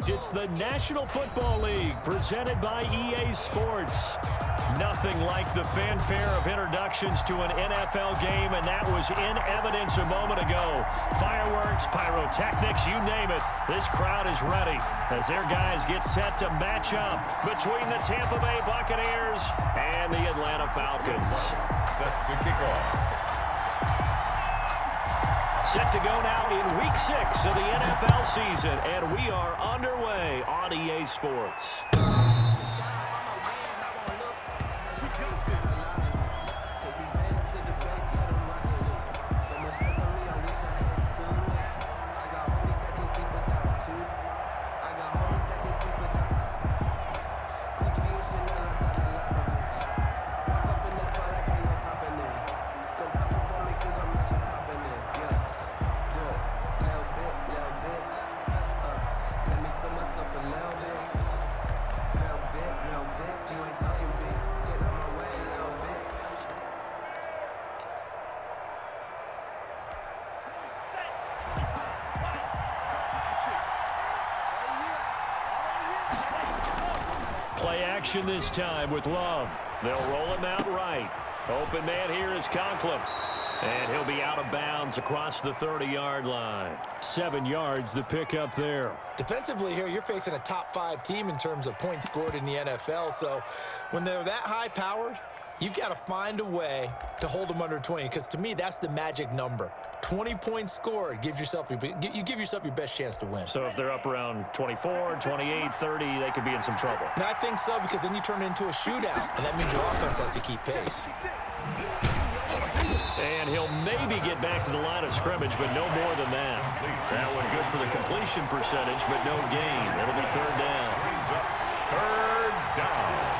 It's the National Football League presented by EA Sports. Nothing like the fanfare of introductions to an NFL game, and that was in evidence a moment ago. Fireworks, pyrotechnics, you name it. This crowd is ready as their guys get set to match up between the Tampa Bay Buccaneers and the Atlanta Falcons. Set to kick off. Set to go now in Week 6 of the NFL season, and we are underway on EA Sports. Play action this time with Love. They'll roll him out right. Open man here is Conklin. And he'll be out of bounds across the 30-yard line. 7 yards the pickup there. Defensively here, you're facing a top-5 team in terms of points scored in the NFL. So when they're that high-powered, you've got to find a way to hold them under 20, because to me, that's the magic number. 20 points scored, you give yourself your best chance to win. So if they're up around 24, 28, 30, they could be in some trouble. And I think so, because then you turn it into a shootout, and that means your offense has to keep pace. And he'll maybe get back to the line of scrimmage, but no more than that. That one good for the completion percentage, but no gain. It'll be third down. Third down.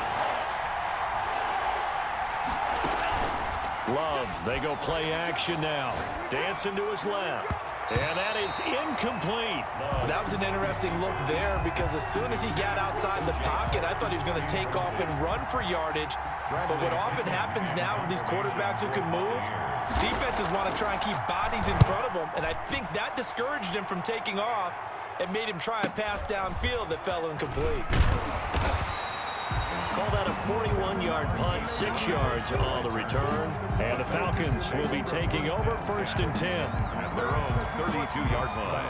Love, they go play action now. Dancing to his left. And that is incomplete. That was an interesting look there, because as soon as he got outside the pocket, I thought he was going to take off and run for yardage. But what often happens now with these quarterbacks who can move, defenses want to try and keep bodies in front of them, and I think that discouraged him from taking off and made him try a pass downfield that fell incomplete. Call that a 41-yard punt, 6 yards on the return. And the Falcons will be taking over 1st and 10. At their own 32-yard line.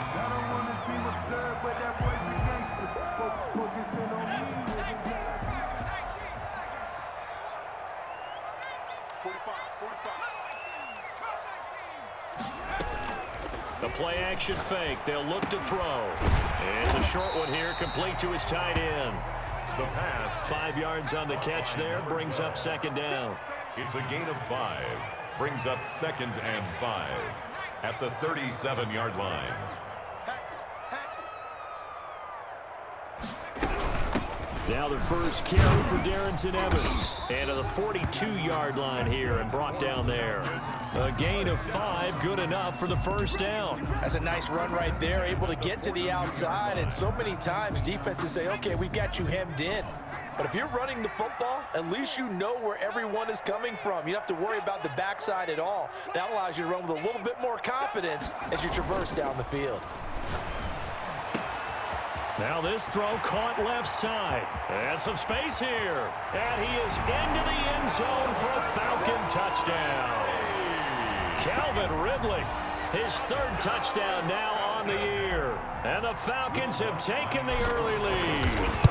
The play-action fake. They'll look to throw. And it's a short one here, complete to his tight end. The pass. 5 yards on the catch there, brings up 2nd down. It's a gain of 5. Brings up 2nd and 5 at the 37-yard line. Now the first carry for Darrington Evans. And to the 42-yard line here and brought down there. A gain of 5, good enough for the first down. That's a nice run right there, able to get to the outside. And so many times defenses say, okay, we've got you hemmed in. But if you're running the football, at least you know where everyone is coming from. You don't have to worry about the backside at all. That allows you to run with a little bit more confidence as you traverse down the field. Now this throw caught left side. And some space here. And he is into the end zone for a Falcon touchdown. Calvin Ridley, his 3rd touchdown now on the year. And the Falcons have taken the early lead.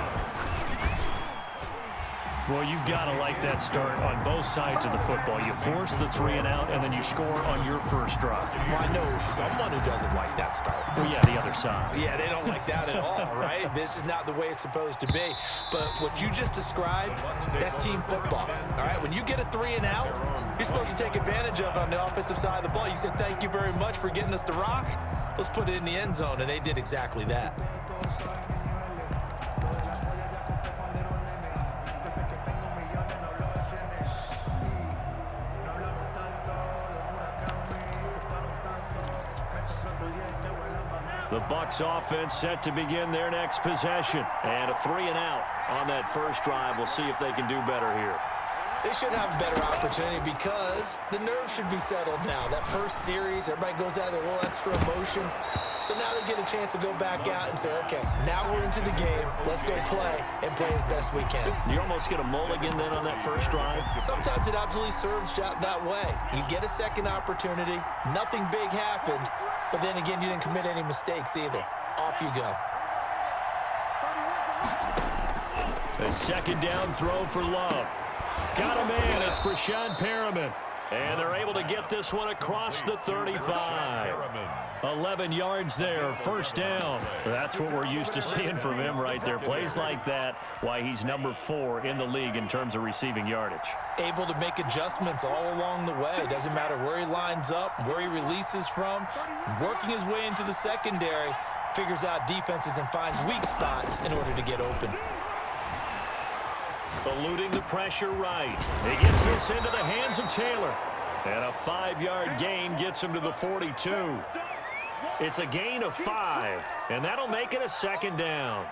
Well, you've got to like that start on both sides of the football. You force the 3 and out, and then you score on your first drive. Well, I know someone who doesn't like that start. Well, yeah, the other side. Yeah, they don't like that at all, right? This is not the way it's supposed to be. But what you just described, that's team football, all right? When you get a 3 and out, you're supposed to take advantage of it on the offensive side of the ball. You said, thank you very much for getting us the rock. Let's put it in the end zone, and they did exactly that. The Bucs offense set to begin their next possession. And a 3 and out on that first drive. We'll see if they can do better here. They should have a better opportunity because the nerves should be settled now. That first series, everybody goes out with a little extra emotion. So now they get a chance to go back out and say, okay, now we're into the game. Let's go play and play as best we can. You almost get a mulligan then on that first drive? Sometimes it absolutely serves that way. You get a second opportunity. Nothing big happened. But then again, you didn't commit any mistakes either. Off you go. A second down throw for Love. Got a man. It's Brashad Perriman. And they're able to get this one across the 35. 11 yards there, first down. That's what we're used to seeing from him right there. Plays like that, why he's number 4 in the league in terms of receiving yardage. Able to make adjustments all along the way. Doesn't matter where he lines up, where he releases from. Working his way into the secondary, figures out defenses and finds weak spots in order to get open. Eluding the pressure right. He gets this into the hands of Taylor. And a 5-yard gain gets him to the 42. It's a gain of 5, and that'll make it a second down.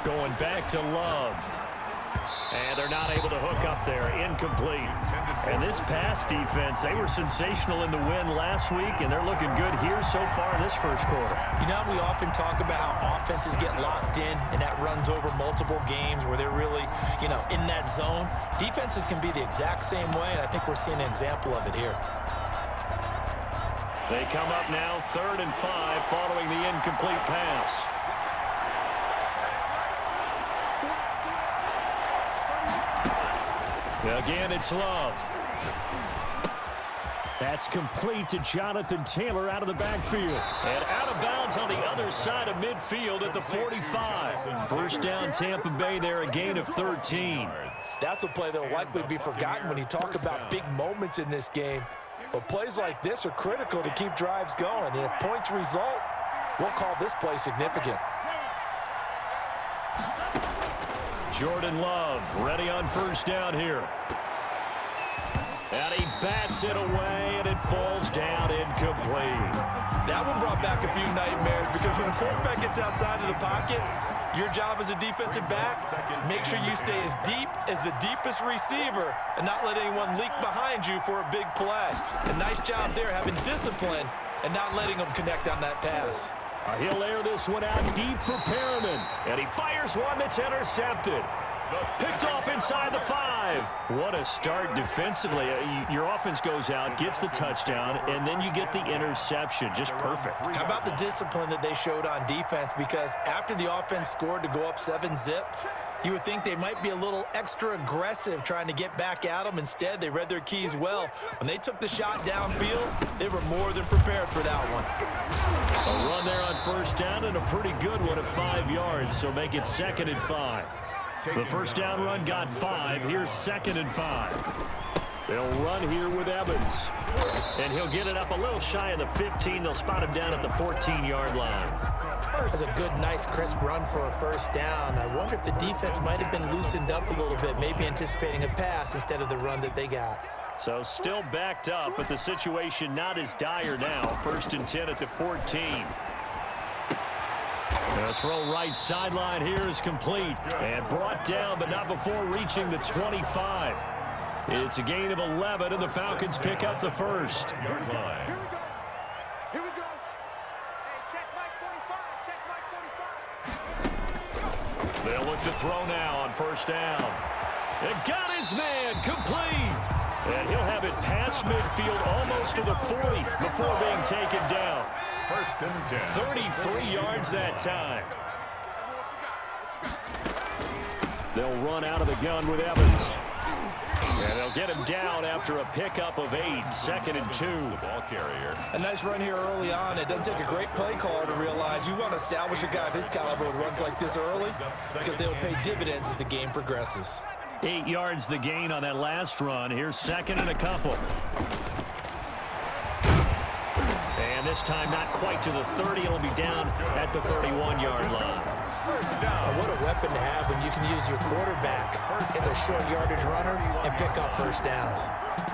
Going back to Love. And they're not able to hook up there. Incomplete. And this pass defense, they were sensational in the win last week, and they're looking good here so far in this first quarter. You know, we often talk about how offenses get locked in, and that runs over multiple games where they're really, in that zone. Defenses can be the exact same way, and I think we're seeing an example of it here. They come up now, 3rd and 5, following the incomplete pass. Again, it's Love. That's complete to Jonathan Taylor out of the backfield. And out of bounds on the other side of midfield at the 45. First down, Tampa Bay there, a gain of 13. That's a play that will likely be forgotten when you talk about big moments in this game. But plays like this are critical to keep drives going. And if points result, we'll call this play significant. Jordan Love ready on first down here. And he bats it away, and it falls down incomplete. That one brought back a few nightmares because when a quarterback gets outside of the pocket, your job as a defensive back, make sure you stay as deep as the deepest receiver and not let anyone leak behind you for a big play. A nice job there having discipline and not letting them connect on that pass. He'll air this one out deep for Perriman. And he fires one that's intercepted. Picked off inside the 5. What a start defensively. Your offense goes out, gets the touchdown, and then you get the interception. Just perfect. How about the discipline that they showed on defense? Because after the offense scored to go up 7-zip, you would think they might be a little extra aggressive trying to get back at them. Instead, they read their keys well. When they took the shot downfield, they were more than prepared for that one. A run there on first down and a pretty good one at 5 yards, so make it 2nd and 5. The first down run got 5. Here's 2nd and 5. They'll run here with Evans. And he'll get it up a little shy of the 15. They'll spot him down at the 14-yard line. That's a good, nice, crisp run for a first down. I wonder if the defense might have been loosened up a little bit, maybe anticipating a pass instead of the run that they got. So still backed up, but the situation not as dire now. 1st and 10 at the 14. The throw right sideline here is complete. And brought down, but not before reaching the 25. It's a gain of 11, and the Falcons pick up the first. Here we go. Here we go. Hey, check Mike 45. Check Mike 45. They'll look to throw now on first down. And got his man complete. And he'll have it past midfield almost to the 40 before being taken down. 1st and 10. 33 yards that time. They'll run out of the gun with Evans. And they'll get him down after a pickup of 8. 2nd and 2. The ball carrier. A nice run here early on. It doesn't take a great play caller to realize you want to establish a guy of his caliber with runs like this early because they'll pay dividends as the game progresses. 8 yards the gain on that last run. Here's 2nd and a couple. And this time not quite to the 30. It'll be down at the 31-yard line. What a weapon to have when you can use your quarterback as a short yardage runner and pick up first downs.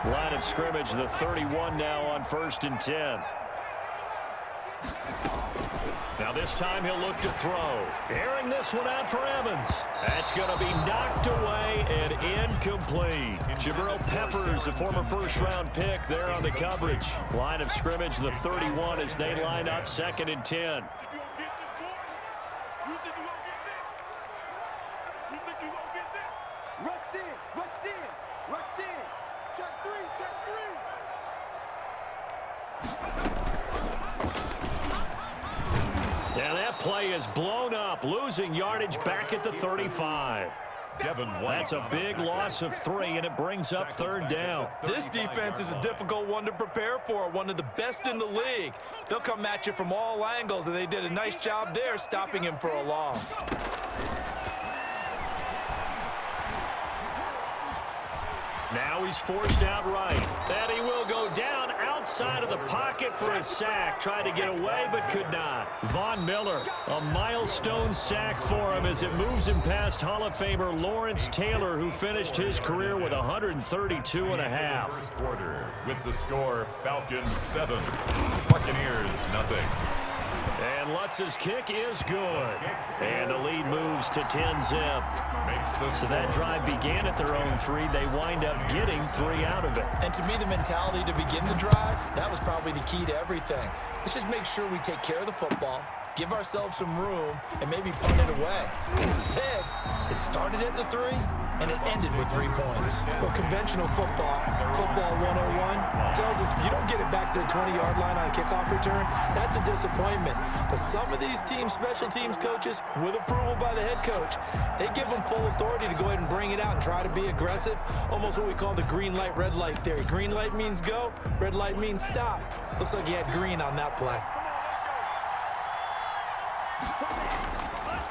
Line of scrimmage, the 31 now on 1st and 10. Now this time he'll look to throw. Airing this one out for Evans. That's going to be knocked away and incomplete. Jabril Peppers, a former first-round pick there on the coverage. Line of scrimmage, the 31 as they line up 2nd and 10. And that play is blown up, losing yardage back at the 35. That's a big loss of 3, and it brings up 3rd down. This defense is a difficult one to prepare for, one of the best in the league. They'll come at you from all angles, and they did a nice job there stopping him for a loss. Now he's forced out right. And he will go down outside of the pocket for a sack. Tried to get away, but could not. Von Miller, a milestone sack for him as it moves him past Hall of Famer Lawrence Taylor, who finished his career with 132 and a half. Quarter with the score, Falcons 7, Buccaneers nothing. And Lutz's kick is good. And the lead moves to 10-zip. So that drive began at their own 3. They wind up getting 3 out of it. And to me, the mentality to begin the drive, that was probably the key to everything. Let's just make sure we take care of the football, give ourselves some room, and maybe punt it away. Instead, it started at the 3, and it ended with 3 points. Well, conventional football 101, tells us if you don't get it back to the 20-yard line on a kickoff return, that's a disappointment. But some of these teams, special teams coaches, with approval by the head coach, they give them full authority to go ahead and bring it out and try to be aggressive, almost what we call the green light, red light theory. Green light means go, red light means stop. Looks like he had green on that play.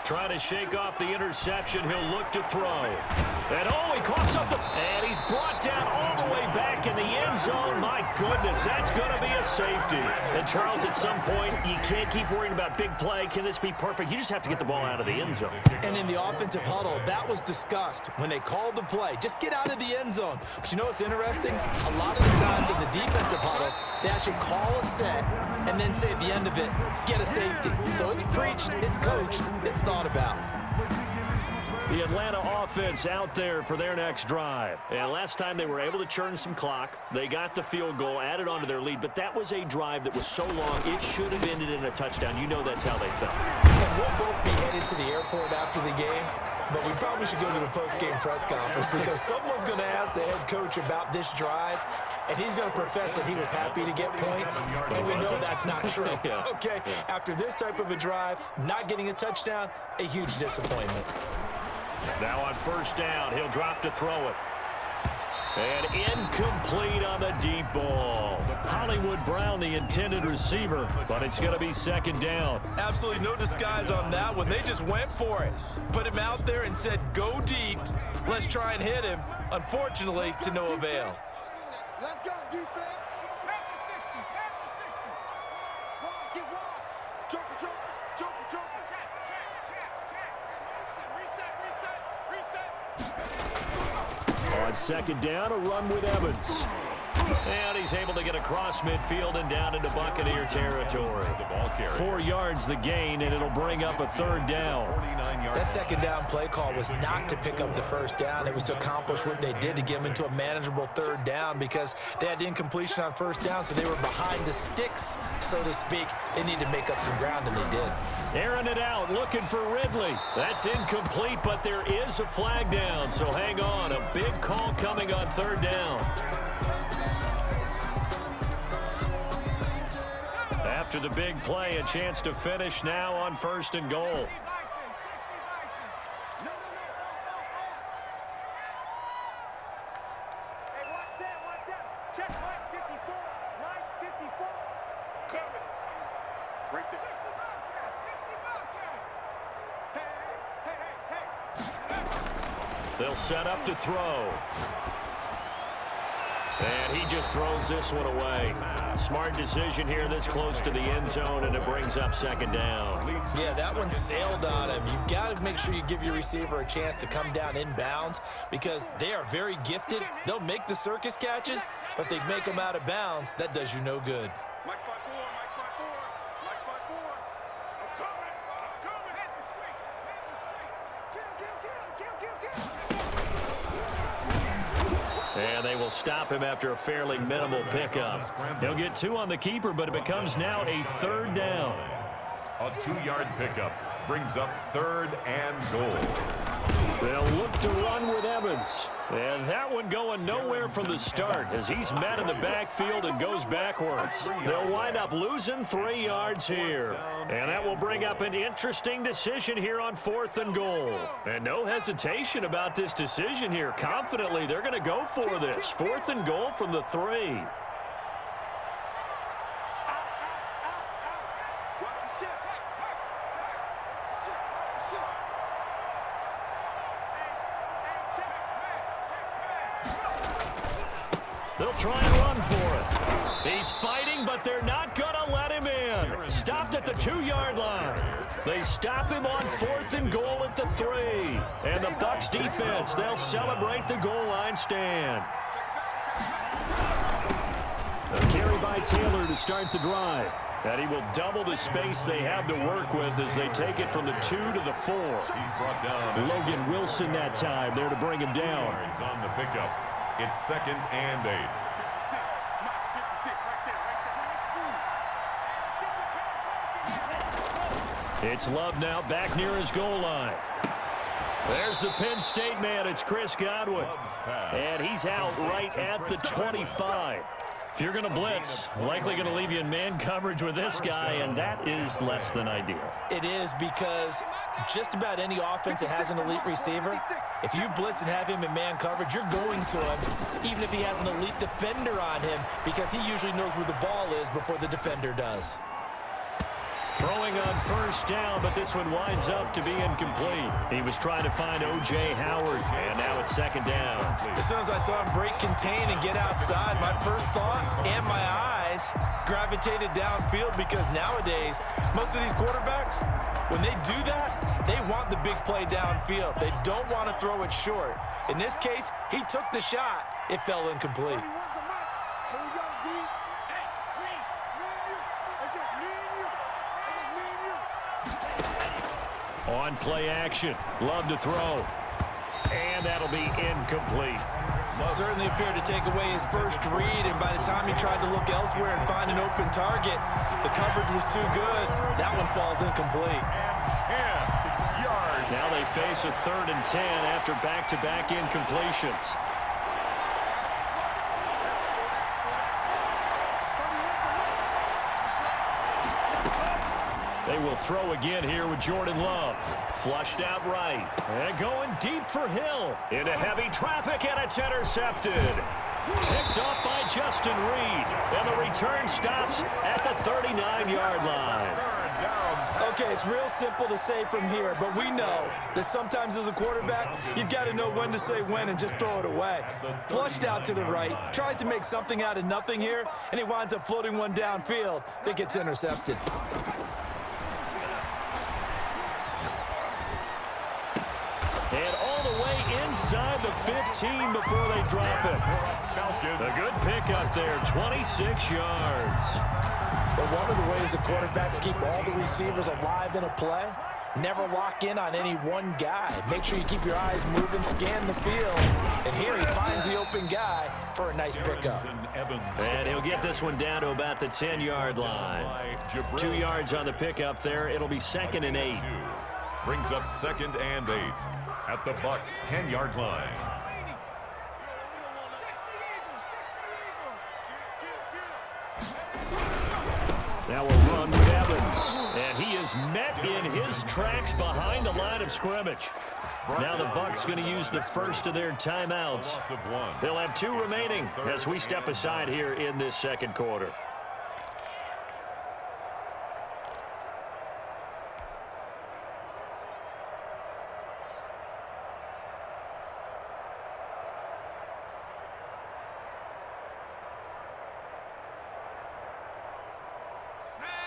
Trying to shake off the interception. He'll look to throw. And oh, he coughs up the... And he's brought down all the way back in the end zone. My goodness, that's going to be a safety. And Charles, at some point, you can't keep worrying about big play. Can this be perfect? You just have to get the ball out of the end zone. And in the offensive huddle, that was discussed when they called the play. Just get out of the end zone. But you know what's interesting? A lot of the times in the defensive huddle, they actually call a set and then say at the end of it, get a safety. So it's preached, it's coached, it's thought about. The Atlanta offense out there for their next drive. And last time they were able to churn some clock. They got the field goal, added on to their lead, but that was a drive that was so long, it should have ended in a touchdown. You know that's how they felt. And we'll both be headed to the airport after the game, but we probably should go to the post-game press conference because someone's going to ask the head coach about this drive, and he's going to profess that he was happy to get points, and we know that's not true. Okay, after this type of a drive, not getting a touchdown, a huge disappointment. Now on 1st down, he'll drop to throw it. And incomplete on the deep ball. Hollywood Brown, the intended receiver, but it's going to be 2nd down. Absolutely no disguise on that one. They just went for it. Put him out there and said, go deep. Let's try and hit him. Unfortunately, to no avail. Let's go, defense. Back to 60. Back to 60. Wide, get wide. Joker, joker, joker, joker. Check. Reset. On 2nd down, a run with Evans. And he's able to get across midfield and down into Buccaneer territory. 4 yards the gain, and it'll bring up a 3rd down. That 2nd down play call was not to pick up the 1st down. It was to accomplish what they did to get them into a manageable 3rd down because they had incompletion on 1st down, so they were behind the sticks, so to speak. They needed to make up some ground, and they did. Airing it out, looking for Ridley. That's incomplete, but there is a flag down, so hang on. A big call coming on 3rd down. After the big play, a chance to finish now on 1st and goal. Check line 54. Line 54. Cover. Right there. 60 Bobcat. 60 Bobcat. Hey. They'll set up to throw. And he just throws this one away. Smart decision here this close to the end zone, and it brings up second down. Yeah, that one sailed on him. You've got to make sure you give your receiver a chance to come down inbounds because they are very gifted. They'll make the circus catches, but they make them out of bounds. That does you no good. Mike 5-4, Mike 5-4, Mike 5-4. I'm coming, I'm coming. Hit the street, hit the street. Kill. And they will stop him after a fairly minimal pickup. He'll get 2 on the keeper, but it becomes now a third down. A 2-yard pickup brings up 3rd and goal. They'll look to run with Evans. And that one going nowhere from the start as he's met in the backfield and goes backwards. They'll wind up losing 3 yards here. And that will bring up an interesting decision here on 4th and goal. And no hesitation about this decision here. Confidently, they're going to go for this. 4th and goal from the 3. They'll try and run for it. He's fighting, but they're not going to let him in. Stopped at the 2-yard line. They stop him on 4th and goal at the 3. And the Bucs defense, they'll celebrate the goal line stand. A carry by Taylor to start the drive. And he will double the space they have to work with as they take it from the 2 to the 4. He's brought down. Logan Wilson that time there to bring him down. Yards on the pickup. It's 2nd and 8. 56, Mike 56, right there. It's Love now back near his goal line. There's the Penn State man. It's Chris Godwin. And he's out right at the 25. If you're going to blitz, likely going to leave you in man coverage with this guy, and that is less than ideal. It is because just about any offense that has an elite receiver, if you blitz and have him in man coverage, you're going to him, even if he has an elite defender on him, because he usually knows where the ball is before the defender does. Throwing on 1st down, but this one winds up to be incomplete. He was trying to find O.J. Howard, and now it's 2nd down. As soon as I saw him break contain and get outside, my first thought and my eyes gravitated downfield because nowadays, most of these quarterbacks, when they do that, they want the big play downfield. They don't want to throw it short. In this case, he took the shot. It fell incomplete. Here we go, D. Hey, Green, me and you. It's just me and you. It's just me and you. On play action, Love to throw. And that'll be incomplete. Certainly appeared to take away his first read, and by the time he tried to look elsewhere and find an open target, the coverage was too good. That one falls incomplete. 10 yards. Now they face a 3rd and 10 after back-to-back incompletions. They will throw again here with Jordan Love. Flushed out right. And going deep for Hill. Into heavy traffic, and it's intercepted. Picked off by Justin Reed. And the return stops at the 39-yard line. Okay, it's real simple to say from here, but we know that sometimes as a quarterback, you've got to know when to say when and just throw it away. Flushed out to the right, tries to make something out of nothing here, and he winds up floating one downfield that gets intercepted. And all the way inside the 15 before they drop it. A good pickup there, 26 yards. But one of the ways the quarterbacks keep all the receivers alive in a play, never lock in on any one guy. Make sure you keep your eyes moving, scan the field. And here he finds the open guy for a nice pickup. And he'll get this one down to about the 10-yard line. 2 yards on the pickup there. It'll be 2nd and 8. Brings up 2nd and 8 at the Bucs 10-yard line. Now we'll run with Evans. And he is met in his tracks behind the line of scrimmage. Now the Bucs going to use the first of their timeouts. They'll have 2 remaining as we step aside here in this 2nd quarter.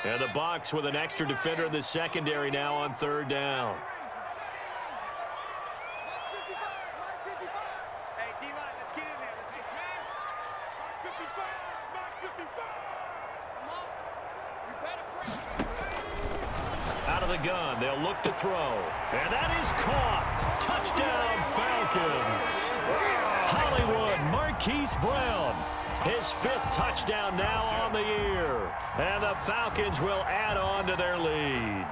And the Bucs with an extra defender in the secondary now on third down. Out of the gun, they'll look to throw. And that is caught. Touchdown, Falcons. Hollywood Marquise Brown. His 5th touchdown now on the year. And the Falcons will add on to their lead.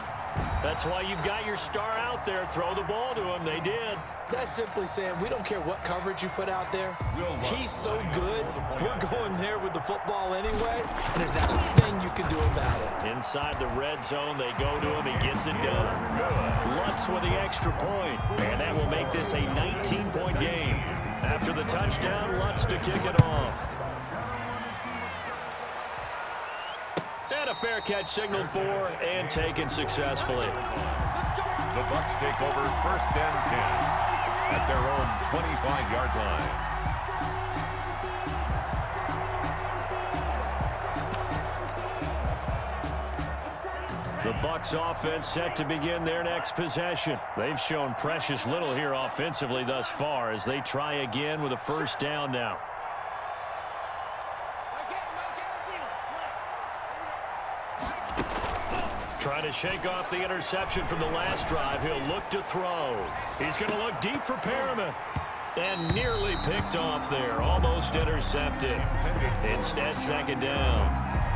That's why you've got your star out there. Throw the ball to him. They did. That's simply saying we don't care what coverage you put out there. He's so good. We're going there with the football anyway, and there's not a thing you can do about it. Inside the red zone, they go to him. He gets it done. Lutz with the extra point, and that will make this a 19-point game. After the touchdown, Lutz to kick it off. And a fair catch signaled for and taken successfully. The Bucs take over 1st and 10 at their own 25-yard line. The Bucs offense set to begin their next possession. They've shown precious little here offensively thus far as they try again with a 1st down now. Trying to shake off the interception from the last drive. He'll look to throw. He's going to look deep for Perriman. And nearly picked off there. Almost intercepted. Instead, 2nd down.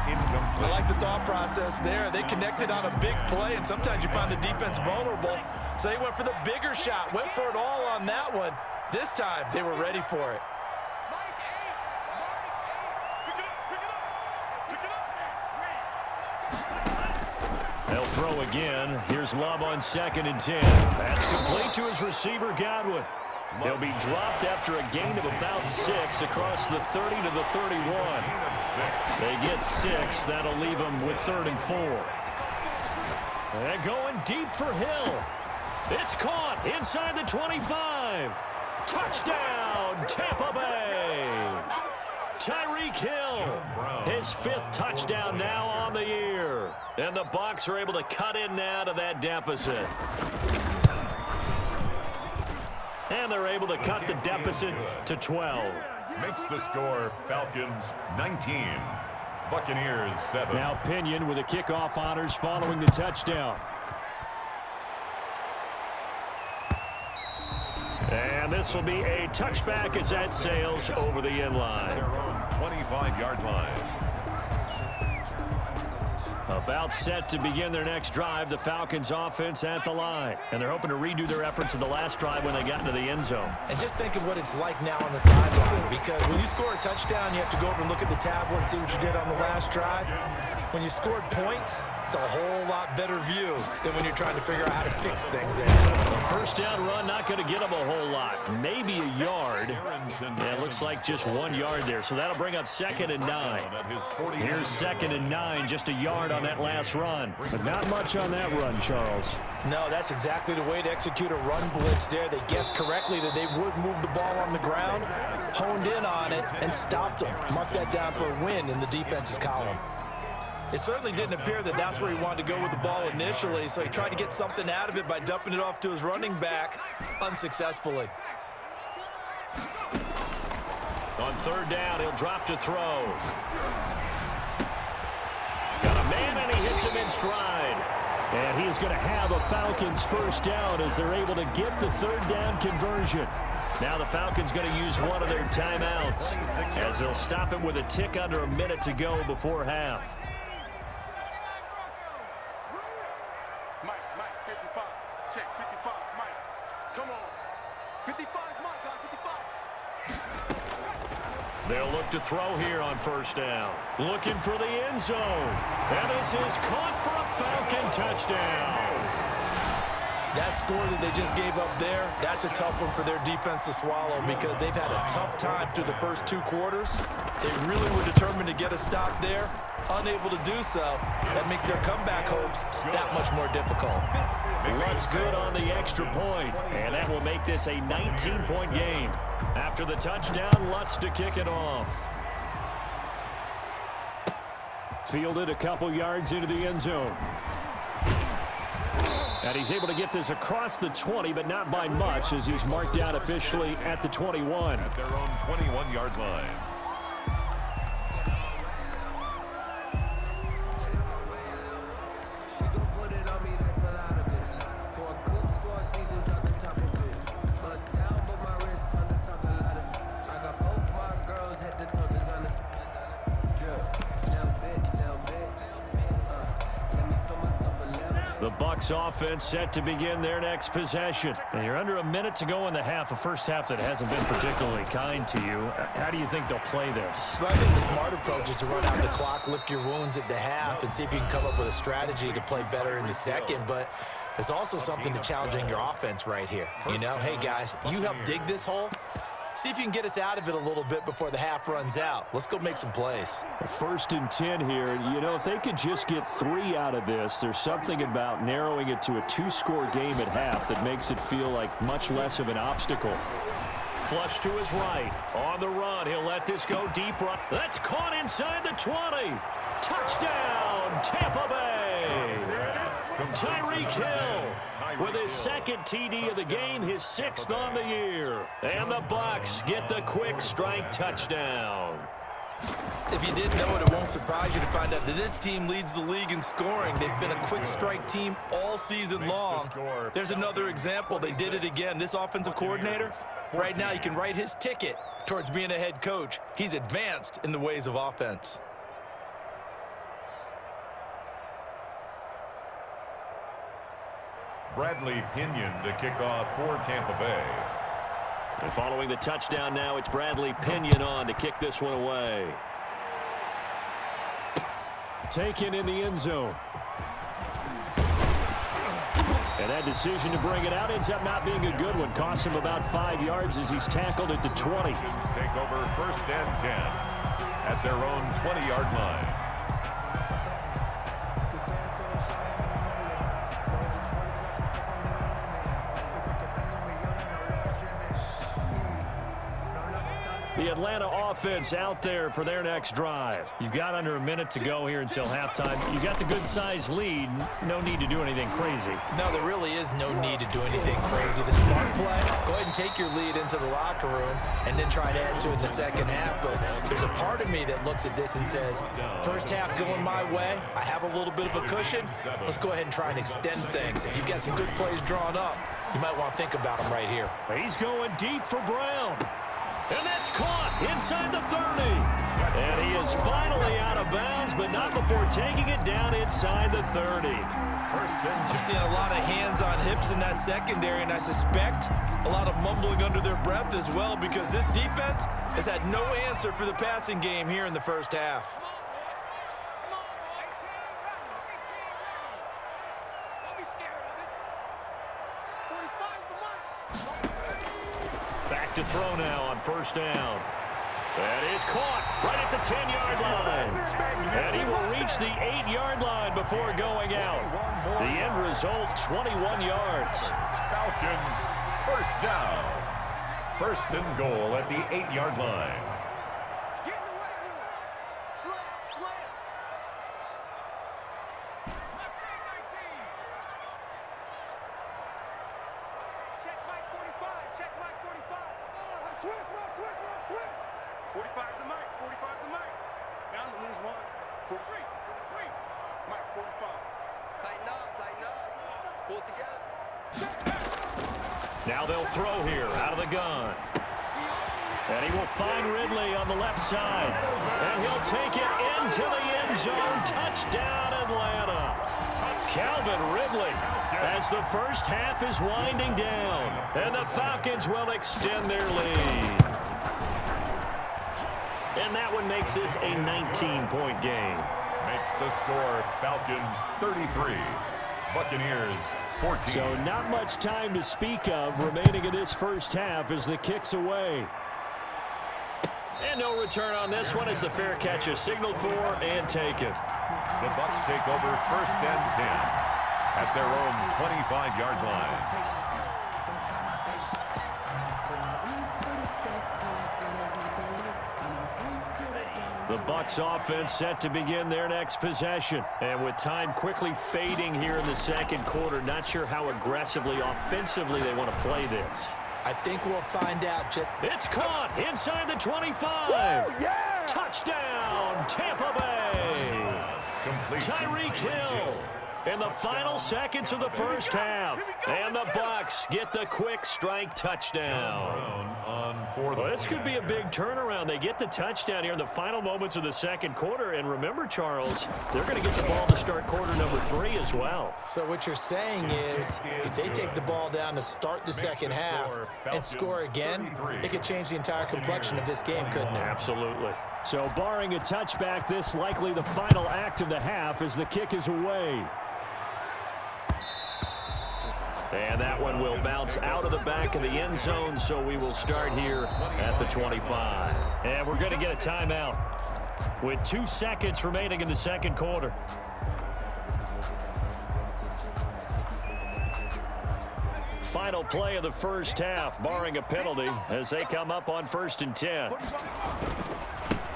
I like the thought process there. They connected on a big play, and sometimes you find the defense vulnerable. So they went for the bigger shot. Went for it all on that one. This time, they were ready for it. They'll throw again. Here's Love on 2nd and 10. That's complete to his receiver, Godwin. He'll be dropped after a gain of about 6 across the 30 to the 31. They get 6. That'll leave them with 3rd and 4. And going deep for Hill. It's caught inside the 25. Touchdown, Tampa Bay. Tyreek Hill, his 5th touchdown now on the year. And the Bucs are able to cut in now to that deficit. And they're able to cut the deficit to 12. Makes the score Falcons 19, Buccaneers 7. Now Pinion with the kickoff honors following the touchdown. And this will be a touchback as that sails over the end line. Their own 25-yard line. About set to begin their next drive, the Falcons offense at the line. And they're hoping to redo their efforts in the last drive when they got into the end zone. And just think of what it's like now on the sideline, because when you score a touchdown, you have to go over and look at the tablet and see what you did on the last drive. When you scored points, it's a whole lot better view than when you're trying to figure out how to fix things there. A 1st down run, not going to get them a whole lot. Maybe a yard. Yeah, it looks like just 1 yard there. So that'll bring up 2nd and 9. Here's 2nd and 9, just a yard on that last run. But not much on that run, Charles. No, that's exactly the way to execute a run blitz there. They guessed correctly that they would move the ball on the ground, honed in on it, and stopped them. Mark that down for a win in the defense's column. It certainly didn't appear that that's where he wanted to go with the ball initially, so he tried to get something out of it by dumping it off to his running back unsuccessfully. On 3rd down, he'll drop to throw. Got a man, and he hits him in stride. And he is going to have a Falcons 1st down as they're able to get the 3rd down conversion. Now the Falcons going to use one of their timeouts as they'll stop him with a tick under a minute to go before half. Mike, 55. Check, 55, Mike. Come on. 55, Mike, guys, 55. They'll look to throw here on 1st down. Looking for the end zone. And this is caught for a Falcon touchdown. That score that they just gave up there, that's a tough one for their defense to swallow because they've had a tough time through the first 2 quarters. They really were determined to get a stop there. Unable to do so, that makes their comeback hopes that much more difficult. Lutz good on the extra point, and that will make this a 19-point game. After the touchdown, Lutz to kick it off. Fielded a couple yards into the end zone. And he's able to get this across the 20, but not by much, as he's marked down officially at the 21. At their own 21-yard line. The Bucs offense set to begin their next possession. And you're under a minute to go in the half, a first half that hasn't been particularly kind to you. How do you think they'll play this? Well, I think the smart approach is to run out the clock, lick your wounds at the half, and see if you can come up with a strategy to play better in the second. But there's also something to challenging your offense right here. You know, hey, guys, you help dig this hole. See if you can get us out of it a little bit before the half runs out. Let's go make some plays. 1st and 10 here. You know, if they could just get 3 out of this, there's something about narrowing it to a 2-score game at half that makes it feel like much less of an obstacle. Flush to his right. On the run, he'll let this go deep right. That's caught inside the 20. Touchdown, Tampa Bay. Tyreek Hill with his 2nd TD of the game, his 6th on the year. And the Bucs get the quick strike touchdown. If you didn't know it, it won't surprise you to find out that this team leads the league in scoring. They've been a quick strike team all season long. There's another example. They did it again. This offensive coordinator, right now you can write his ticket towards being a head coach. He's advanced in the ways of offense. Bradley Pinion to kick off for Tampa Bay. And following the touchdown now, it's Bradley Pinion on to kick this one away. Taken in the end zone. And that decision to bring it out ends up not being a good one. Cost him about 5 yards as he's tackled at the 20. Take over 1st and 10 at their own 20-yard line. The Atlanta offense out there for their next drive. You've got under a minute to go here until halftime. You got the good-sized lead. No need to do anything crazy. No, there really is no need to do anything crazy. The smart play, go ahead and take your lead into the locker room and then try to add to it in the second half. But there's a part of me that looks at this and says, first half going my way, I have a little bit of a cushion. Let's go ahead and try and extend things. If you've got some good plays drawn up, you might want to think about them right here. He's going deep for Brown. And that's caught inside the 30. And he is finally out of bounds, but not before taking it down inside the 30. I'm seeing a lot of hands on hips in that secondary, and I suspect a lot of mumbling under their breath as well, because this defense has had no answer for the passing game here in the first half. Back to throw now on 1st down. That is caught right at the 10-yard line. And he will reach the 8-yard line before going out. The end result, 21 yards. Falcons, 1st down. 1st and goal at the 8-yard line. Get in the way with it. Slam. Check Mike 45. Check Mike 45. Switch. 45's the mic. 45's the mic. Bound to lose one. 43. Mike 45. Tighten up. Pull it together. Now they'll throw here out of the gun. And he will find Ridley on the left side. And he'll take it into the end zone. Touchdown, Atlanta. Calvin Ridley, as the first half is winding down. And the Falcons will extend their lead. And that one makes this a 19-point game. Makes the score Falcons 33. Buccaneers 14. So not much time to speak of remaining in this first half as the kick's away. And no return on this one as the fair catch is signaled for and taken. The Bucs take over 1st and 10 at their own 25-yard line. The Bucs offense set to begin their next possession. And with time quickly fading here in the second quarter, not sure how aggressively, offensively they want to play this. I think we'll find out. It's caught inside the 25. Woo, yeah! Touchdown, Tampa Bay. Tyreek Hill in the final seconds of the first half. And the Bucs get the quick strike touchdown. Well, this could be a big turnaround. They get the touchdown here in the final moments of the second quarter. And remember, Charles, they're going to get the ball to start quarter number 3 as well. So what you're saying is if they take the ball down to start the second half and score again, it could change the entire complexion of this game, couldn't it? Absolutely. So barring a touchback, this likely the final act of the half as the kick is away. And that one will bounce out of the back of the end zone, so we will start here at the 25. And we're going to get a timeout with 2 seconds remaining in the second quarter. Final play of the first half, barring a penalty, as they come up on 1st and 10.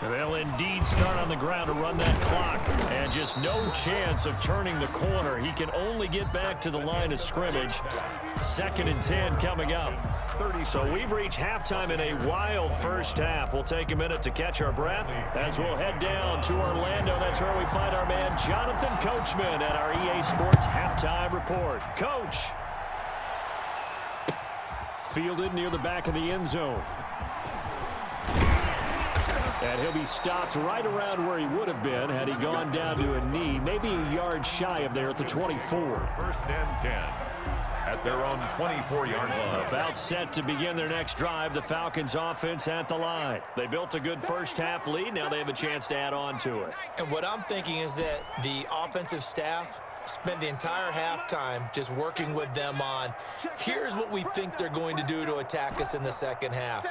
They'll indeed start on the ground to run that clock. And just no chance of turning the corner. He can only get back to the line of scrimmage. 2nd and 10 coming up. So we've reached halftime in a wild first half. We'll take a minute to catch our breath as we'll head down to Orlando. That's where we find our man Jonathan Coachman at our EA Sports Halftime Report. Coach. Fielded near the back of the end zone. And he'll be stopped right around where he would have been had he gone down to a knee, maybe a yard shy of there at the 24. 1st and 10 at their own 24-yard line. About set to begin their next drive, the Falcons offense at the line. They built a good first half lead. Now they have a chance to add on to it. And what I'm thinking is that the offensive staff spent the entire halftime just working with them on, here's what we think they're going to do to attack us in the second half.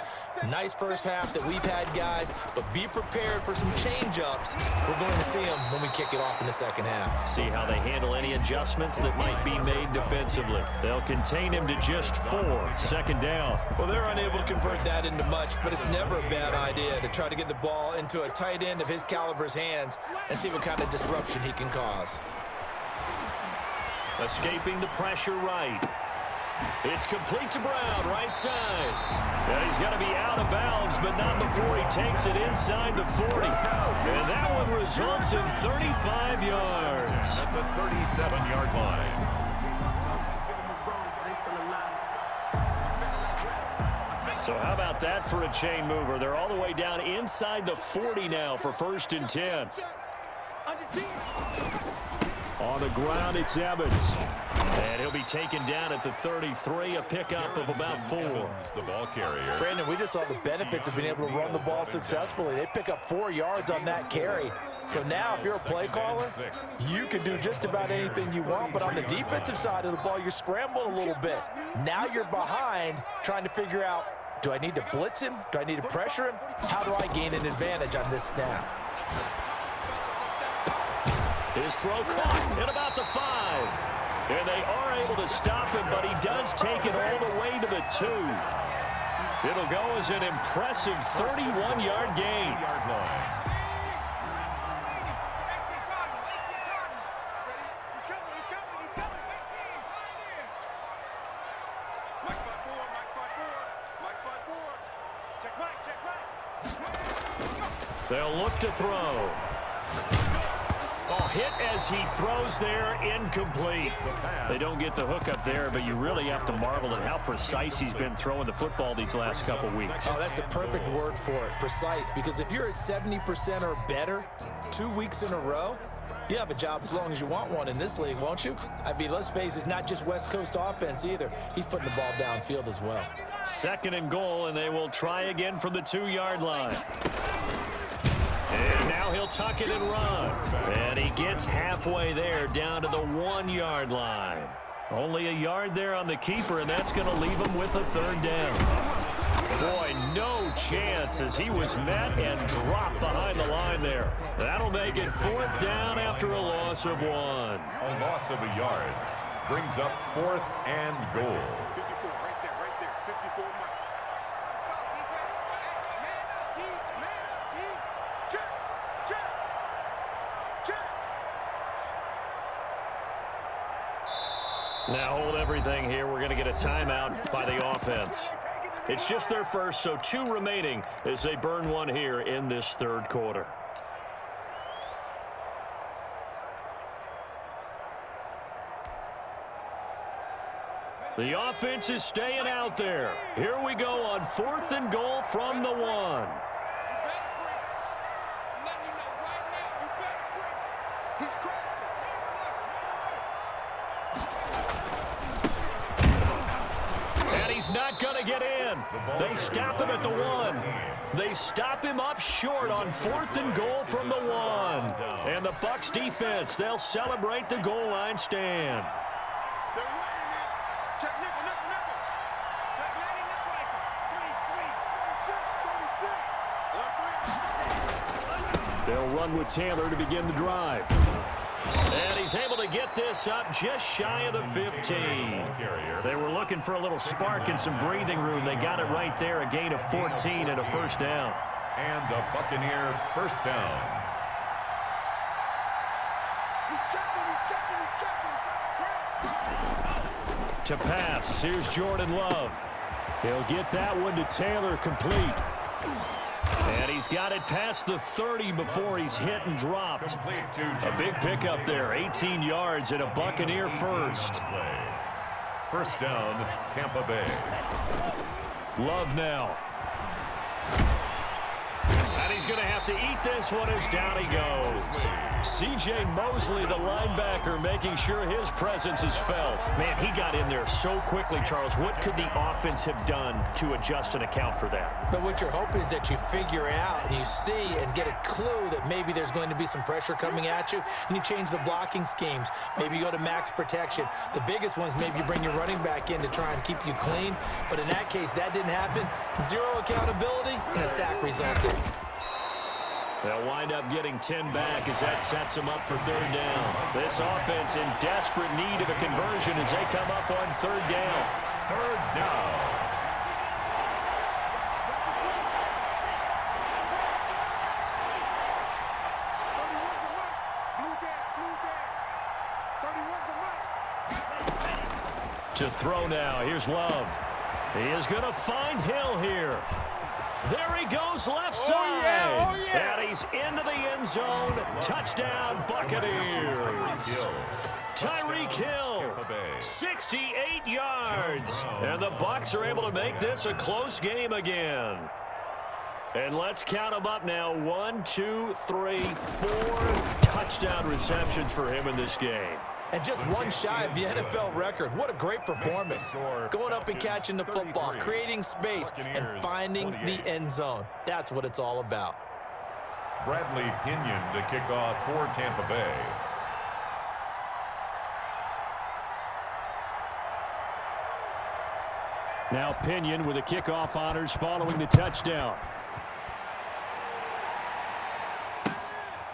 Nice first half that we've had, guys, but be prepared for some change-ups. We're going to see them when we kick it off in the second half. See how they handle any adjustments that might be made defensively. They'll contain him to just 4. 2nd down. Well, they're unable to convert that into much, but it's never a bad idea to try to get the ball into a tight end of his caliber's hands and see what kind of disruption he can cause. Escaping the pressure right. It's complete to Brown, right side. And he's going to be out of bounds, but not before he takes it inside the 40. And that one results in 35 yards. At the 37-yard line. So how about that for a chain mover? They're all the way down inside the 40 now for 1st and 10. On the ground, it's Evans. And he'll be taken down at the 33, a pickup of about 4. The ball carrier. Brandon, we just saw the benefits of being able to run the ball successfully. They pick up 4 yards on that carry. So now if you're a play caller, you can do just about anything you want. But on the defensive side of the ball, you're scrambling a little bit. Now you're behind trying to figure out, do I need to blitz him? Do I need to pressure him? How do I gain an advantage on this snap? His throw caught at about the 5. And they are able to stop him, but he does take it all the way to the 2. It'll go as an impressive 31-yard gain. They'll look to throw. Oh, hit as he throws there, incomplete. They don't get the hook up there, but you really have to marvel at how precise he's been throwing the football these last couple weeks. Oh, that's the perfect word for it, precise, because if you're at 70% or better 2 weeks in a row, you have a job as long as you want one in this league, won't you? I mean, let's face it, it's not just West Coast offense either. He's putting the ball downfield as well. 2nd and goal, and they will try again from the 2-yard line. And now he'll tuck it and run. And he gets halfway there down to the 1-yard line. Only a yard there on the keeper, and that's going to leave him with a 3rd down. Boy, no chance as he was met and dropped behind the line there. That'll make it 4th down after a loss of 1. A loss of a yard brings up 4th and goal. 54, right there, 54. Let's go, defense. Hey, man up, deep, check. Now hold everything here. We're going to get a timeout by the offense. It's just their first, so 2 remaining as they burn one here in this third quarter. The offense is staying out there. Here we go on 4th and goal from the 1. He's crossing. And he's not going to get in. They stop him at the 1. They stop him up short on 4th and goal from the 1. And the Bucs defense, they'll celebrate the goal line stand. They're running it. Check nickel, nickel, nickel. Check lady nickel. 36. They'll run with Taylor to begin the drive. And he's able to get this up just shy of the 15. They were looking for a little spark and some breathing room. They got it right there, a gain of 14 and a first down. And a Buccaneer first down. He's checking, he's checking, he's checking. To pass, here's Jordan Love. He'll get that one to Taylor complete. And he's got it past the 30 before he's hit and dropped. A big pickup there, 18 yards and a Buccaneer first. First down, Tampa Bay. Love now. And he's going to have to eat this one as down he goes. C.J. Mosley, the linebacker, making sure his presence is felt. Man, he got in there so quickly, Charles. What could the offense have done to adjust and account for that? But what you're hoping is that you figure out and you see and get a clue that maybe there's going to be some pressure coming at you, and you change the blocking schemes. Maybe you go to max protection. The biggest ones, maybe you bring your running back in to try and keep you clean. But in that case, that didn't happen. 0 accountability, and a sack resulted. They'll wind up getting 10 back as that sets them up for third down. This offense in desperate need of a conversion as they come up on third down. Third down. To throw now, here's Love. He is going to find Hill here. There he goes, left side. And he's into the end zone. Touchdown, Buccaneers. Tyreek Hill, 68 yards. And the Bucs are able to make this a close game again. And let's count them up now. 1, 2, 3, 4 touchdown receptions for him in this game. And just one shy of the NFL record. What a great performance. Going up and catching the football, creating space, and finding the end zone. That's what it's all about. Bradley Pinion to kick off for Tampa Bay. Now Pinion with the kickoff honors following the touchdown.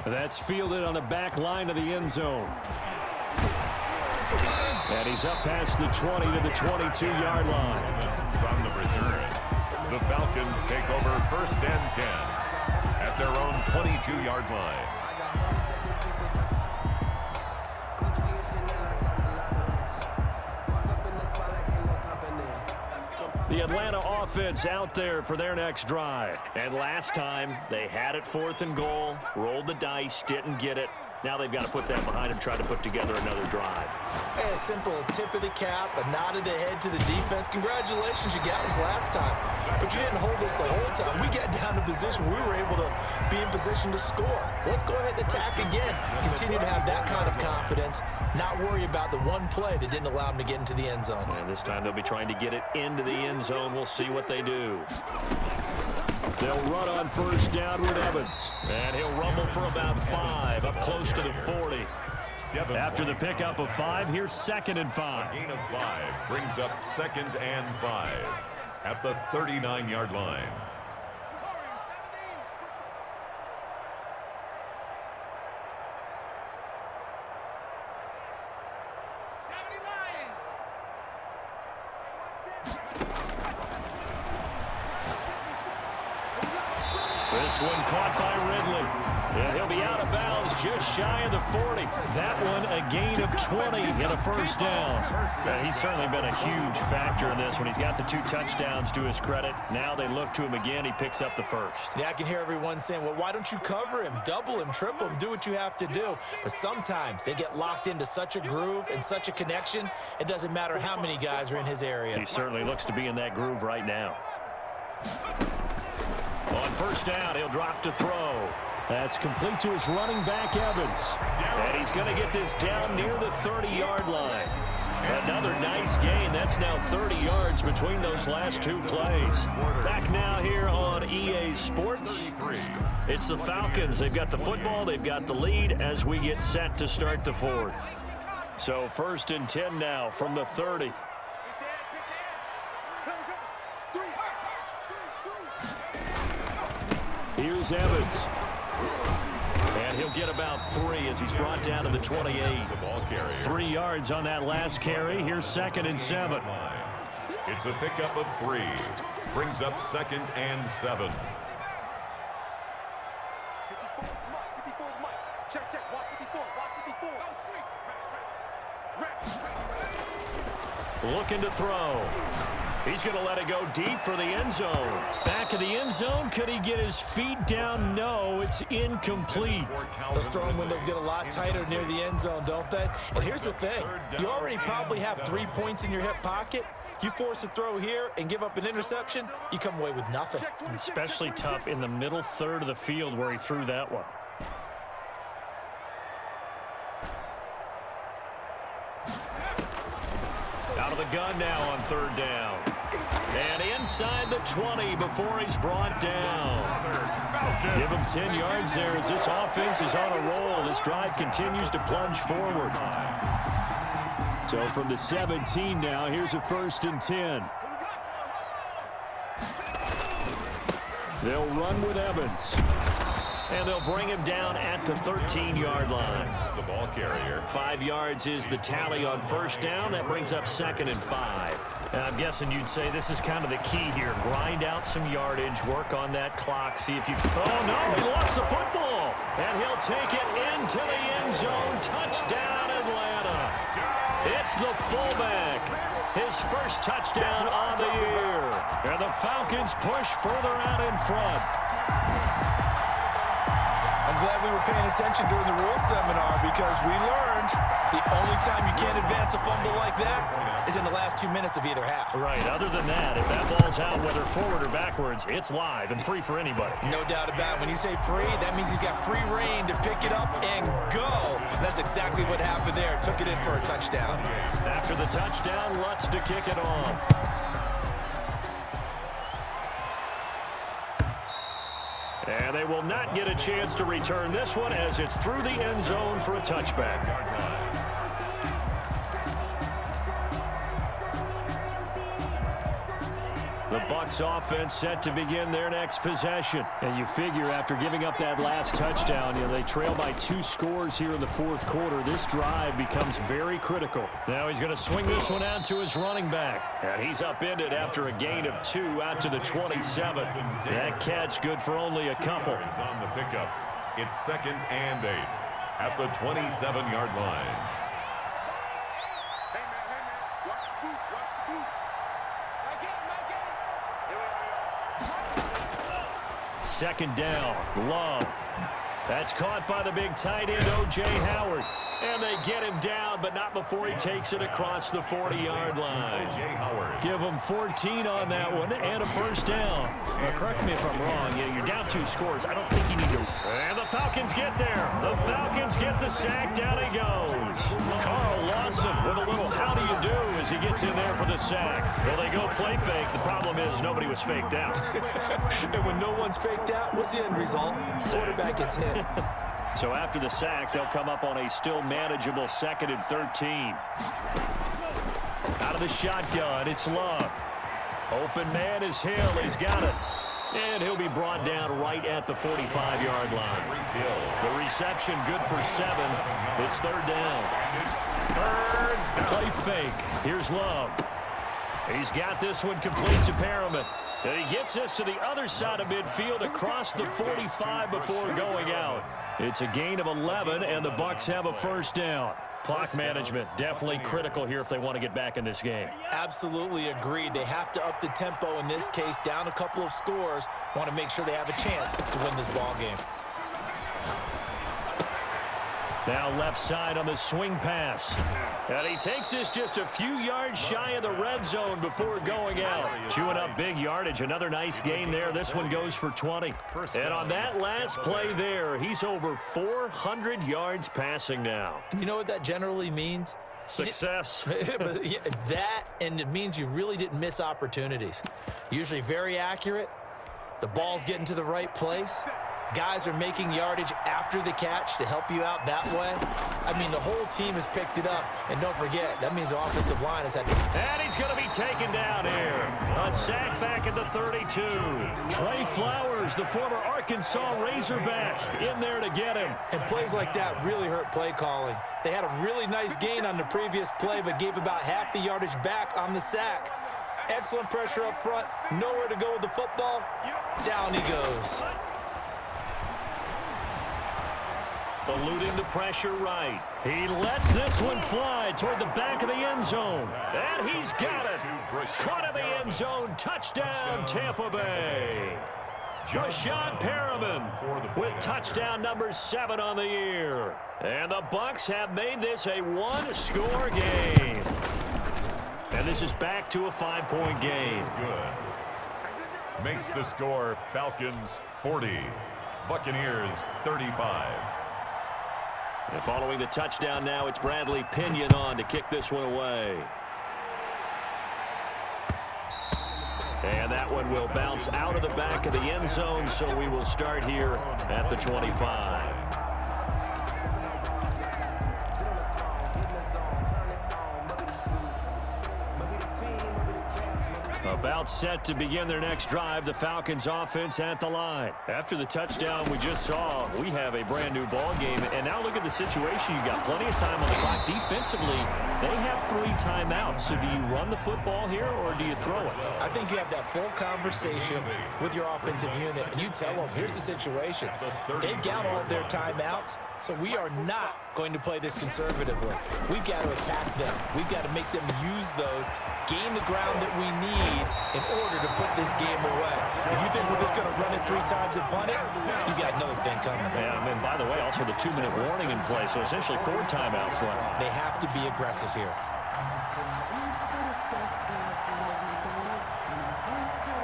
That's fielded on the back line of the end zone. And he's up past the 20 to the 22-yard line. On the return, the Falcons take over first and 10 at their own 22-yard line. The Atlanta offense out there for their next drive. And last time, they had it 4th and goal, rolled the dice, didn't get it. Now they've got to put that behind them, try to put together another drive. Hey, a simple tip of the cap, a nod of the head to the defense. Congratulations, you got us last time. But you didn't hold us the whole time. We got down to position. We were able to be in position to score. Let's go ahead and attack again. Continue to have that kind of confidence. Not worry about the one play that didn't allow them to get into the end zone. And this time they'll be trying to get it into the end zone. We'll see what they do. They'll run on first down with Evans. And he'll rumble for about 5, up close to the 40. After the pickup of 5, here's 2nd and 5. Gain of 5 brings up 2nd and 5 at the 39-yard line. This one caught by Ridley. And he'll be out of bounds just shy of the 40. That one a gain of 20 and a first down. He's certainly been a huge factor in this one. He's got the 2 touchdowns to his credit. Now they look to him again. He picks up the first. Yeah, I can hear everyone saying, well, why don't you cover him, double him, triple him, do what you have to do. But sometimes they get locked into such a groove and such a connection, it doesn't matter how many guys are in his area. He certainly looks to be in that groove right now. On first down, he'll drop to throw. That's complete to his running back, Evans. And he's going to get this down near the 30-yard line. Another nice gain. That's now 30 yards between those last 2 plays. Back now here on EA Sports. It's the Falcons. They've got the football. They've got the lead as we get set to start the 4th. So 1st and 10 now from the 30. Here's Evans. And he'll get about 3 as he's brought down to the 28. 3 yards on that last carry. Here's 2nd and 7. It's a pickup of 3. Brings up 2nd and 7. Looking to throw. He's going to let it go deep for the end zone. Back of the end zone. Could he get his feet down? No, it's incomplete. Those throwing windows get a lot tighter near the end zone, don't they? And here's the thing. You already probably have 3 points in your hip pocket. You force a throw here and give up an interception, you come away with nothing. Especially tough in the middle third of the field where he threw that one. Out of the gun now on 3rd down. And inside the 20 before he's brought down. Give him 10 yards there as this offense is on a roll. This drive continues to plunge forward. So from the 17 now, here's a 1st and 10. They'll run with Evans. And they'll bring him down at the 13-yard line. The ball carrier. 5 yards is the tally on 1st down. That brings up 2nd and 5. And I'm guessing you'd say this is kind of the key here. Grind out some yardage, work on that clock, see if you... Oh, no, he lost the football. And he'll take it into the end zone. Touchdown, Atlanta. It's the fullback. His first touchdown of the year. And the Falcons push further out in front. I'm glad we were paying attention during the rules seminar because we learned the only time you can't advance a fumble like that is in the last 2 minutes of either half. Right. Other than that, if that ball's out, whether forward or backwards, it's live and free for anybody. No doubt about it. When you say free, that means he's got free reign to pick it up and go. And that's exactly what happened there. Took it in for a touchdown. After the touchdown, Lutz to kick it off. And they will not get a chance to return this one as it's through the end zone for a touchback. The Bucs offense set to begin their next possession. And you figure after giving up that last touchdown, they trail by 2 scores here in the 4th quarter. This drive becomes very critical. Now he's going to swing this one out to his running back. And he's upended after a gain of 2 out to the 27. That catch good for only a couple. On the pickup. It's 2nd and 8 at the 27-yard line. 2nd down. Love. That's caught by the big tight end, O.J. Howard. And they get him down, but not before he takes it across the 40-yard line. Give him 14 on that one and a first down. Now, correct me if I'm wrong. You're down 2 scores. I don't think you need to. And the Falcons get there. The Falcons get the sack. Down he goes. Carl Lawson with a little how do you do as he gets in there for the sack. Well, they go play fake. The problem is nobody was faked out. And when no one's faked out, what's the end result? Quarterback gets hit. So after the sack, they'll come up on a still manageable 2nd and 13. Out of the shotgun, it's Love. Open man is Hill. He's got it. And he'll be brought down right at the 45-yard line. The reception good for 7. It's 3rd down. Play fake. Here's Love. He's got this one complete to Perriman. And he gets us to the other side of midfield across the 45 before going out. It's a gain of 11, and the Bucs have a first down. Clock management, definitely critical here if they want to get back in this game. Absolutely agreed. They have to up the tempo in this case, down a couple of scores. Want to make sure they have a chance to win this ball game. Now left side on the swing pass. And he takes this just a few yards shy of the red zone before going out. Chewing up big yardage. Another nice gain there. This one goes for 20. And on that last play there, he's over 400 yards passing now. You know what that generally means? Success. That, and it means you really didn't miss opportunities. Usually very accurate. The ball's getting to the right place. Guys are making yardage after the catch to help you out that way. I mean, the whole team has picked it up. And don't forget, that means the offensive line has had to... And he's going to be taken down here. A sack back at the 32. Trey Flowers, the former Arkansas Razorback, in there to get him. And plays like that really hurt play calling. They had a really nice gain on the previous play, but gave about half the yardage back on the sack. Excellent pressure up front. Nowhere to go with the football. Down he goes. Eluding the pressure right. He lets this one fly toward the back of the end zone. And he's got it. Caught in the end zone. Touchdown, Tampa Bay. Rashad Perriman with touchdown number 7 on the year. And the Bucs have made this a one-score game. And this is back to a 5-point game. Good. Makes the score Falcons 40, Buccaneers 35. And following the touchdown now, it's Bradley Pinion on to kick this one away. And that one will bounce out of the back of the end zone, so we will start here at the 25. About set to begin their next drive, the Falcons offense at the line. After the touchdown we just saw, we have a brand new ball game. And now look at the situation. You've got plenty of time on the clock. Defensively, they have 3 timeouts. So do you run the football here or do you throw it? I think you have that full conversation with your offensive unit, and you tell them, here's the situation. They've got all their timeouts, so we are not going to play this conservatively. We've got to attack them. We've got to make them use those, gain the ground that we need in order to put this game away. If you think we're just going to run it 3 times and punt it, you got another thing coming. Yeah, and by the way, also the 2-minute warning in play, so essentially 4 timeouts left. They have to be aggressive here.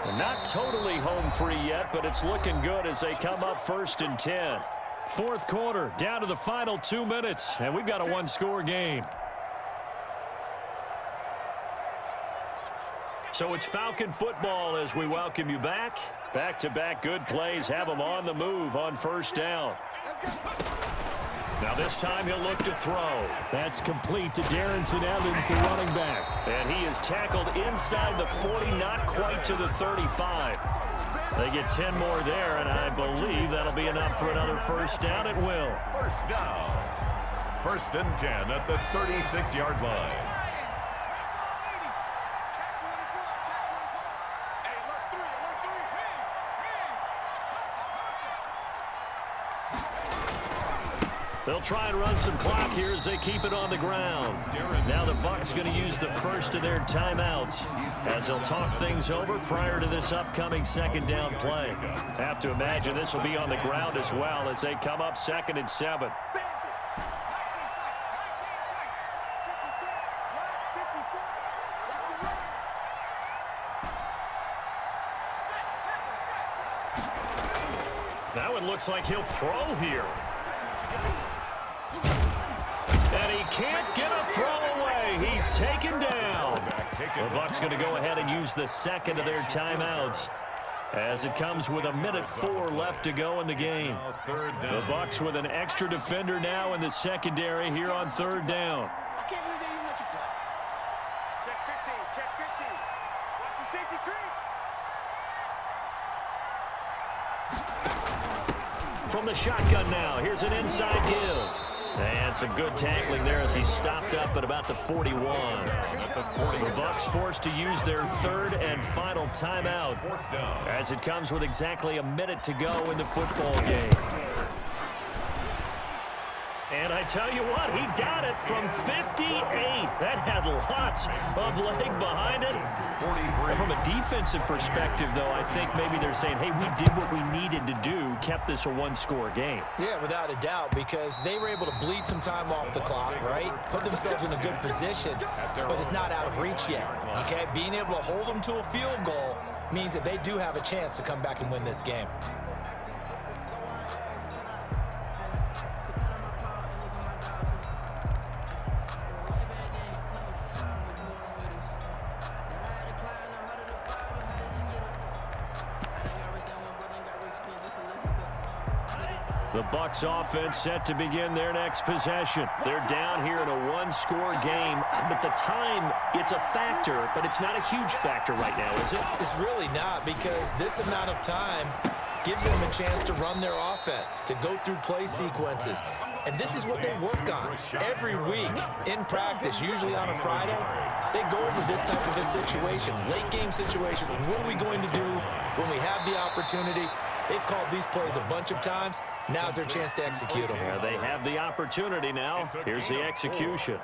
Well, not totally home free yet, but it's looking good as they come up 1st and 10. 4th quarter, down to the final 2 minutes, and we've got a 1-score game. So it's Falcon football as we welcome you back. Back-to-back good plays have them on the move on 1st down. Now this time he'll look to throw. That's complete to Darrington Evans, the running back. And he is tackled inside the 40, not quite to the 35. They get 10 more there, and I believe that'll be enough for another 1st down. It will. 1st down. 1st and 10 at the 36-yard line. They'll try and run some clock here as they keep it on the ground. Now the Bucs going to use the first of their timeouts as they'll talk things over prior to this upcoming 2nd down play. Have to imagine this will be on the ground as well as they come up 2nd and 7. That one looks like he'll throw here. And he can't get a throw away. He's taken down. The Bucs going to go ahead and use the 2nd of their timeouts as it comes with 1:04 left to go in the game. The Bucs with an extra defender now in the secondary here on 3rd down. I can't believe they even let you play. Check 15, check 15. Watch the safety creep. From the shotgun now, here's an inside give. And some good tackling there as he stopped up at about the 41. The Bucs forced to use their third and final timeout as it comes with exactly a minute to go in the football game. And I tell you what, he got it from 58. That had lots of leg behind it. And from a defensive perspective, though, I think maybe they're saying, hey, we did what we needed to do, kept this a one-score game. Yeah, without a doubt, because they were able to bleed some time off the clock, right? Put themselves in a good position, but it's not out of reach yet, okay? Being able to hold them to a field goal means that they do have a chance to come back and win this game. The Bucs offense set to begin their next possession. They're down here in a one-score game, but the time, it's a factor, but it's not a huge factor right now, is it? It's really not, because this amount of time gives them a chance to run their offense, to go through play sequences. And this is what they work on every week in practice, usually on a Friday. They go over this type of a situation, late game situation. What are we going to do when we have the opportunity? They've called these plays a bunch of times. Now's their chance to execute them. Yeah, they have the opportunity now. Here's the execution.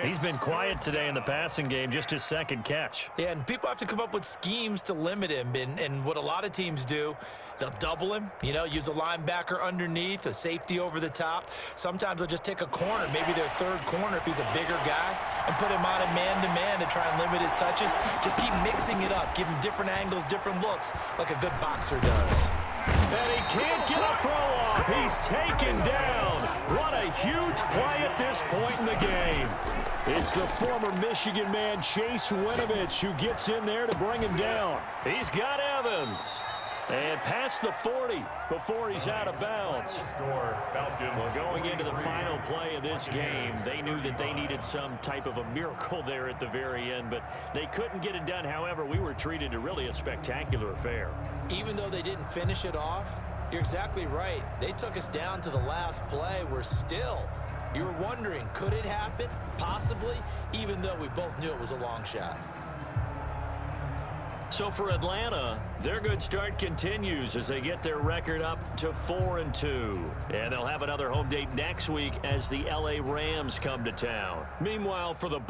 He's been quiet today in the passing game, just his second catch. Yeah, and people have to come up with schemes to limit him. And what a lot of teams do, they'll double him, you know, use a linebacker underneath, a safety over the top. Sometimes they'll just take a corner, maybe their third corner if he's a bigger guy, and put him on a man-to-man to try and limit his touches. Just keep mixing it up, give him different angles, different looks, like a good boxer does. And he can't get a throw off. He's taken down. What a huge play at this point in the game. It's the former Michigan man, Chase Winovich, who gets in there to bring him down. He's got Evans. And past the 40 before he's out of bounds. Well, going into the final play of this game, they knew that they needed some type of a miracle there at the very end, but they couldn't get it done. However, we were treated to really a spectacular affair. Even though they didn't finish it off, you're exactly right. They took us down to the last play. We're still, you were wondering, could it happen? Possibly, even though we both knew it was a long shot. So for Atlanta, their good start continues as they get their record up to 4-2. And they'll have another home date next week as the LA Rams come to town. Meanwhile, for the